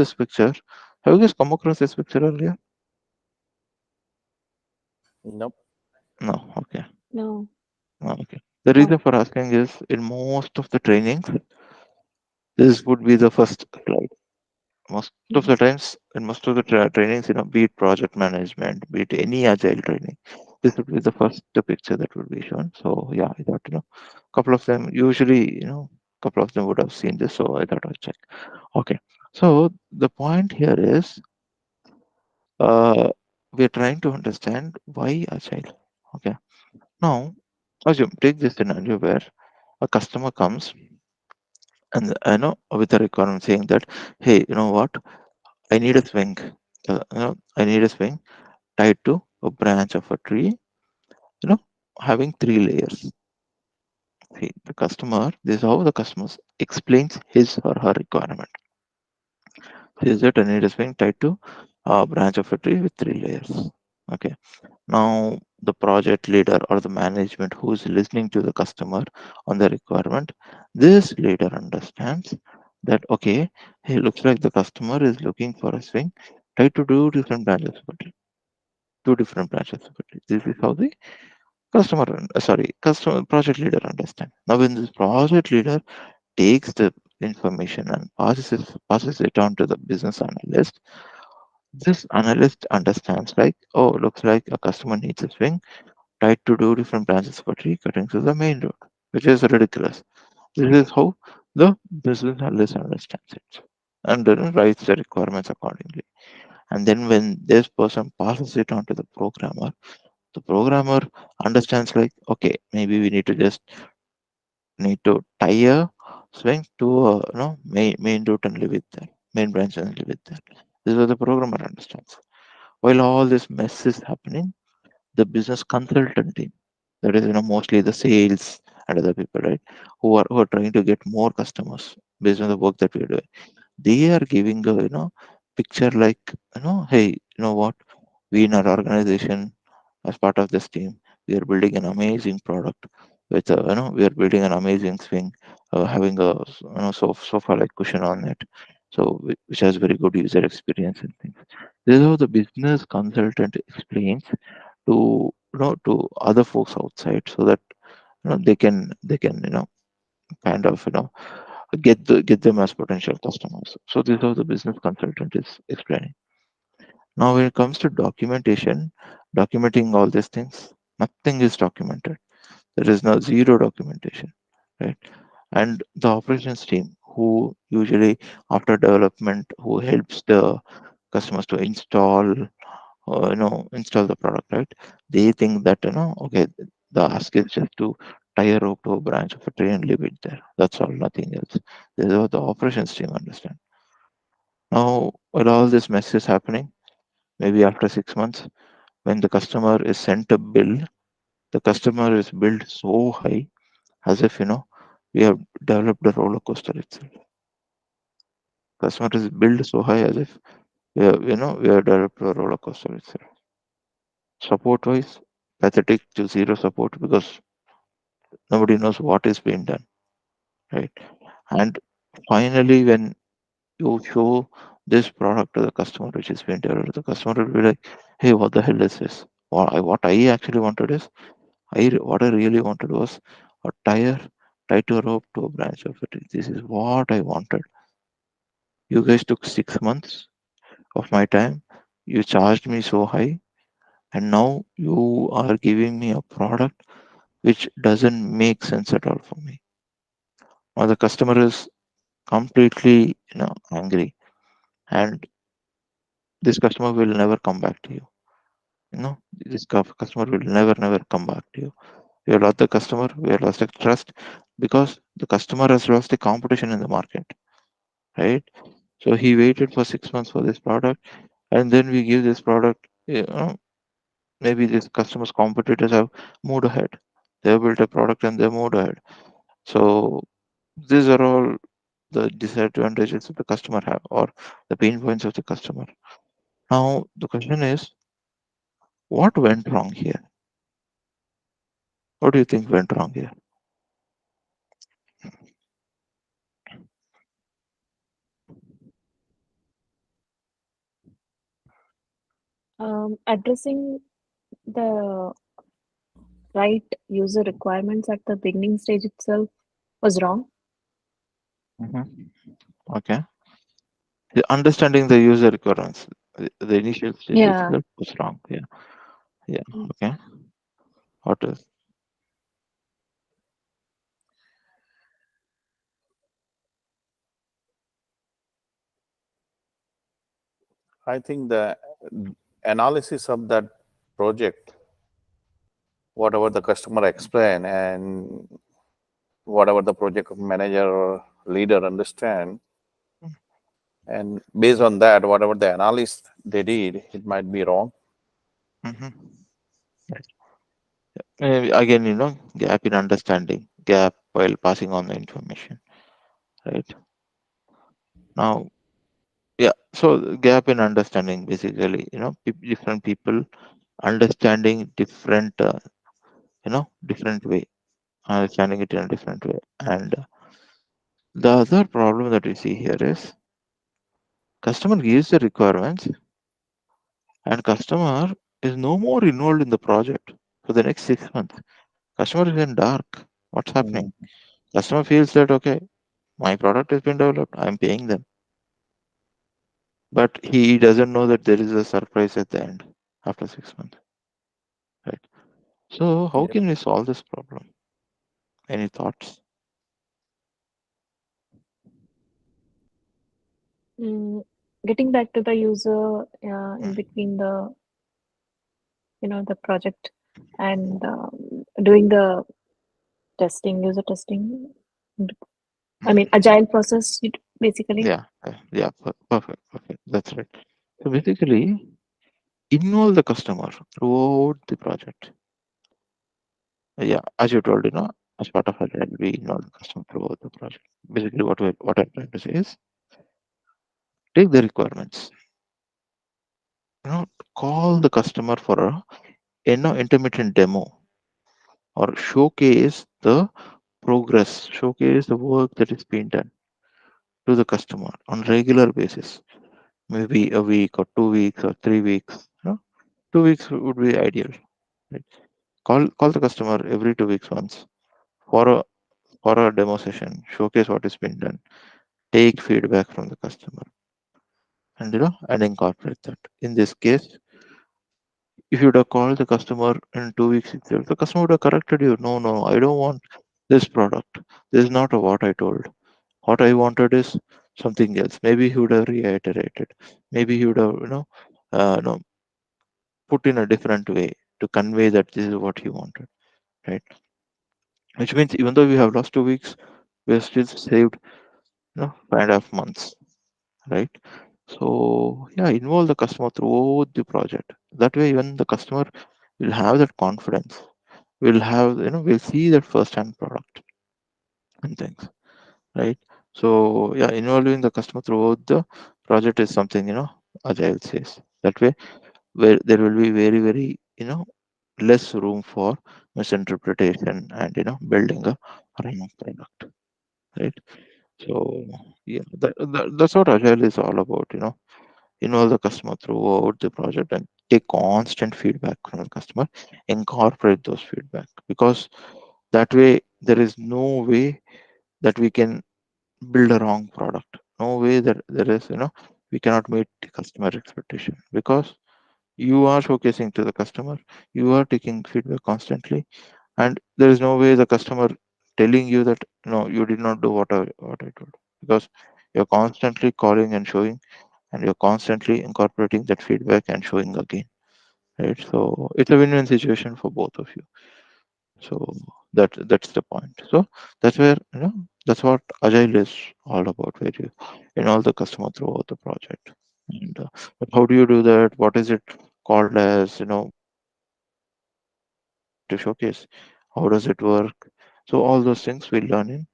this picture. Have you guys come across this picture earlier? Nope. No. Okay. No. No, okay. The reason for asking is in most of the trainings, this would be the first slide. Most of Mhm. the times, in most of the trainings, be it project management, be it any agile training, this would be the first picture that would be shown. So yeah, I thought, couple of them usually, couple of them would have seen this. So I thought I'd check. Okay. So the point here is, we're trying to understand why agile. Okay. Now, assume take this scenario where a customer comes and with a requirement saying that, hey, you know what, I need a swing. I need a swing tied to a branch of a tree, you know having three layers. See, the customer, this is how the customer explains his or her requirement. Is that I need a swing tied to a branch of a tree with three layers. Okay. Now the project leader or the management who is listening to the customer on the requirement, this leader understands that, okay, it looks like the customer is looking for a swing tied to two different branches of a tree. Two different branches of a tree. This is how the customer project leader understand. Now when this project leader takes the information and passes it on to the business analyst, this analyst understands, like, oh, looks like a customer needs a swing tied to two different branches of a tree cutting through the main road, which is ridiculous. This is how the business analyst understands it and then writes the requirements accordingly. And then when this person passes it on to the programmer understands, like, okay, maybe we need to just need to tie a swing to a main route and leave it there, main branch and leave it there. This is what the programmer understands. While all this mess is happening, the business consultant team, that is mostly the sales and other people, right, who are trying to get more customers based on the work that we're doing, they are giving a picture, like, hey, you know what, we in our organization, as part of this team, we are building an amazing product with we are building an amazing swing, having a sofa like cushion on it, so which has very good user experience and things. This is how the business consultant explains to to other folks outside, so that they can kind of get them as potential customers. So this is how the business consultant is explaining. Now when it comes to documentation, documenting all these things, nothing is documented. There is no zero documentation, right? And the operations team, who usually after development, who helps the customers to install the product, right? They think that, okay, the ask is just to tie a rope to a branch of a tree and leave it there. That's all, nothing else. This is what the operations team understand. Now, while all this mess is happening, maybe after 6 months, when the customer is sent a bill, the customer is billed so high, as if we have developed a roller coaster itself. Customer is billed so high, as if we have developed a roller coaster itself. Support wise, pathetic to zero support, because nobody knows what is being done, right? And finally, when you show this product to the customer, which is being developed, the customer will be like, "Hey, what the hell is this? What I actually wanted is, what I really wanted was a tire tied to a rope to a branch of a tree. This is what I wanted. You guys took 6 months of my time. You charged me so high, and now you are giving me a product which doesn't make sense at all for me." Now the customer is completely, angry, and this customer will never come back to you. This customer will never come back to you. We have lost the customer. We have lost the trust, because the customer has lost the competition in the market, right? So he waited for 6 months for this product, and then we give this product. Maybe this customer's competitors have moved ahead. They have built a product and they moved ahead. So these are all the disadvantages that the customer have, or the pain points of the customer. Now the question is, what went wrong here? What do you think went wrong here? Addressing the right user requirements at the beginning stage itself was wrong. Mhm. Okay. Understanding the user requirements, the initial stage Yeah. itself was wrong. Yeah. Yeah. Okay. What is? I think the analysis of that project, whatever the customer explain and whatever the project manager or leader understand, and based on that, whatever the analysis they did, it might be wrong. Mm-hmm. Again, gap in understanding, gap while passing on the information, right? Now, yeah, so the gap in understanding basically, different people understanding different, different way, understanding it in a different way. And the other problem that we see here is customer gives the requirements and customer is no more involved in the project for the next 6 months. Customer is in dark. What's happening? Mhm. Customer feels that, okay, my product has been developed, I'm paying them. But he doesn't know that there is a surprise at the end after 6 months, right? So how Yes. can we solve this problem? Any thoughts? Mm, Getting back to the user in Mm, between the project and doing the testing, user testing. I mean, mm. agile process, basically. Yeah, yeah, perfect, perfect. That's right. So basically, involve the customer throughout the project. Yeah, as you told, as part of Agile, we involve the customer throughout the project. Basically, what I'm trying to say is take the requirements. Call the customer for a intermittent demo or showcase the progress, showcase the work that is being done to the customer on regular basis, maybe a week or 2 weeks or 3 weeks. 2 weeks would be ideal. Right? Call the customer every 2 weeks once for a demo session, showcase what has been done, take feedback from the customer, and and incorporate that. In this case, if you would have called the customer in 2 weeks itself, the customer would have corrected you. No, no, I don't want this product. This is not what I told. What I wanted is something else. Maybe he would have reiterated. Maybe he would have, put in a different way to convey that this is what he wanted, right? Which means even though we have lost 2 weeks, we have still saved, 5.5 months, right? So yeah, involve the customer throughout the project. That way, even the customer will have that confidence. We'll see that first-hand product and things, right? So yeah, involving the customer throughout the project is something, Agile says. That way, where there will be very, very, less room for misinterpretation and, building a wrong product, right? So yeah, that's what Agile is all about, involve the customer throughout the project and take constant feedback from the customer, incorporate those feedback because that way there is no way that we can build a wrong product. No way that there is, we cannot meet the customer expectation because you are showcasing to the customer, you are taking feedback constantly, and there is no way the customer telling you that no, you did not do what I told because you're constantly calling and showing, and you're constantly incorporating that feedback and showing again, right? So it's a win-win situation for both of you. So that's the point. So that's where that's what Agile is all about, where you involve the customer throughout the project. And but how do you do that? What is it called as? To showcase? How does it work? So all those things we learn in